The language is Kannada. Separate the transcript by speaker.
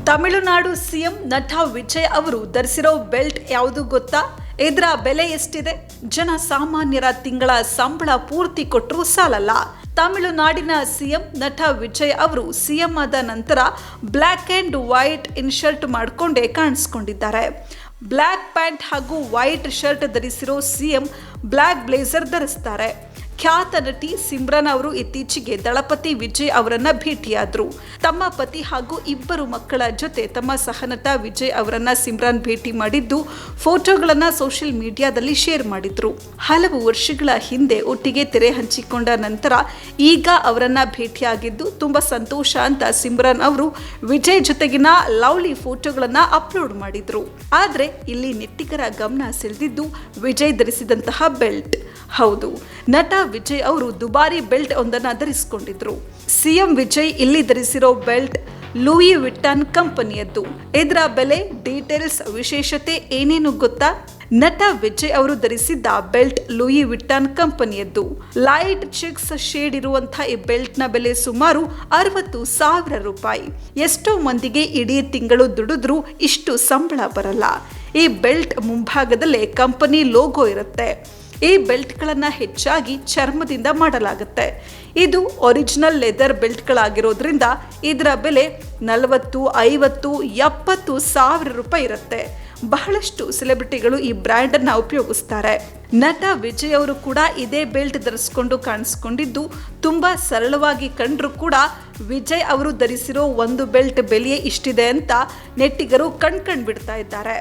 Speaker 1: ತಮಿಳುನಾಡು ಸಿಎಂ ನಟ ವಿಜಯ್ ಅವರು ಧರಿಸಿರೋ ಬೆಲ್ಟ್ ಯಾವುದು ಗೊತ್ತಾ? ಇದರ ಬೆಲೆ ಎಷ್ಟಿದೆ? ಜನ ಸಾಮಾನ್ಯರ ತಿಂಗಳ ಸಂಬಳ ಪೂರ್ತಿ ಕೊಟ್ಟರೂ ಸಾಲಲ್ಲ. ತಮಿಳುನಾಡಿನ ಸಿಎಂ ನಟ ವಿಜಯ್ ಅವರು ಸಿಎಂ ಆದ ನಂತರ ಬ್ಲ್ಯಾಕ್ ಅಂಡ್ ವೈಟ್ ಇನ್ಶರ್ಟ್ ಮಾಡಿಕೊಂಡೇ ಕಾಣಿಸ್ಕೊಂಡಿದ್ದಾರೆ. ಬ್ಲ್ಯಾಕ್ ಪ್ಯಾಂಟ್ ಹಾಗೂ ವೈಟ್ ಶರ್ಟ್ ಧರಿಸಿರೋ ಸಿಎಂ ಬ್ಲ್ಯಾಕ್ ಬ್ಲೇಸರ್ ಧರಿಸ್ತಾರೆ. ಖ್ಯಾತ ನಟಿ ಸಿಮ್ರನ್ ಅವರು ಇತ್ತೀಚೆಗೆ ದಳಪತಿ ವಿಜಯ್ ಅವರನ್ನ ಭೇಟಿಯಾದರು. ತಮ್ಮ ಪತಿ ಹಾಗೂ ಇಬ್ಬರು ಮಕ್ಕಳ ಜೊತೆ ತಮ್ಮ ಸಹನಟ ವಿಜಯ್ ಅವರನ್ನ ಸಿಮ್ರನ್ ಭೇಟಿ ಮಾಡಿದ್ದು ಫೋಟೋಗಳನ್ನ ಸೋಷಿಯಲ್ ಮೀಡಿಯಾದಲ್ಲಿ ಶೇರ್ ಮಾಡಿದ್ರು. ಹಲವು ವರ್ಷಗಳ ಹಿಂದೆ ಒಟ್ಟಿಗೆ ತೆರೆ ಹಂಚಿಕೊಂಡ ನಂತರ ಈಗ ಅವರನ್ನ ಭೇಟಿಯಾಗಿದ್ದು ತುಂಬಾ ಸಂತೋಷ ಅಂತ ಸಿಮ್ರನ್ ಅವರು ವಿಜಯ್ ಜೊತೆಗಿನ ಲವ್ಲಿ ಫೋಟೋಗಳನ್ನ ಅಪ್ಲೋಡ್ ಮಾಡಿದ್ರು. ಆದ್ರೆ ಇಲ್ಲಿ ನೆಟ್ಟಿಗರ ಗಮನ ಸೆಳೆದಿದ್ದು ವಿಜಯ್ ಧರಿಸಿದಂತಹ ಬೆಲ್ಟ್. ಹೌದು, ನಟ ವಿಜಯ್ ಅವರು ದುಬಾರಿ ಬೆಲ್ಟ್ ಒಂದನ್ನು ಧರಿಸಿಕೊಂಡಿದ್ರು. ಸಿಎಂ ವಿಜಯ್ ಇಲ್ಲಿ ಧರಿಸಿರೋ ಬೆಲ್ಟ್ ಲೂಯಿ ವಿಟ್ಟನ್ ಕಂಪನಿಯದ್ದು. ಇದರ ಬೆಲೆ, ಡೀಟೇಲ್ಸ್, ವಿಶೇಷತೆ ಏನೇನು ಗೊತ್ತಾ? ನಟ ವಿಜಯ್ ಅವರು ಧರಿಸಿದ್ದ ಬೆಲ್ಟ್ ಲೂಯಿ ವಿಟ್ಟನ್ ಕಂಪನಿಯದ್ದು. ಲೈಟ್ ಚೆಕ್ಸ್ ಶೇಡ್ ಇರುವಂತಹ ಈ ಬೆಲ್ಟ್ ನ ಬೆಲೆ ಸುಮಾರು 60,000 ರೂಪಾಯಿ. ಎಷ್ಟೋ ಮಂದಿಗೆ ಇಡೀ ತಿಂಗಳು ದುಡಿದ್ರೂ ಇಷ್ಟು ಸಂಬಳ ಬರಲ್ಲ. ಈ ಬೆಲ್ಟ್ ಮುಂಭಾಗದಲ್ಲೇ ಕಂಪನಿ ಲೋಗೋ ಇರುತ್ತೆ. ಈ ಬೆಲ್ಟ್ಗಳನ್ನು ಹೆಚ್ಚಾಗಿ ಚರ್ಮದಿಂದ ಮಾಡಲಾಗುತ್ತೆ. ಇದು ಒರಿಜಿನಲ್ ಲೆದರ್ ಬೆಲ್ಟ್ಗಳಾಗಿರೋದ್ರಿಂದ ಇದರ ಬೆಲೆ 40, 50, 70,000 ರೂಪಾಯಿ ಇರುತ್ತೆ. ಬಹಳಷ್ಟು ಸೆಲೆಬ್ರಿಟಿಗಳು ಈ ಬ್ರ್ಯಾಂಡನ್ನು ಉಪಯೋಗಿಸ್ತಾರೆ. ನಟ ವಿಜಯ್ ಅವರು ಕೂಡ ಇದೇ ಬೆಲ್ಟ್ ಧರಿಸಿಕೊಂಡು ಕಾಣಿಸ್ಕೊಂಡಿದ್ದು ತುಂಬಾ ಸರಳವಾಗಿ ಕಂಡ್ರೂ ಕೂಡ ವಿಜಯ್ ಅವರು ಧರಿಸಿರೋ ಒಂದು ಬೆಲ್ಟ್ ಬೆಲೆಯೇ ಇಷ್ಟಿದೆ ಅಂತ ನೆಟ್ಟಿಗರು ಕಣ್ಬಿಡ್ತಾ ಇದ್ದಾರೆ.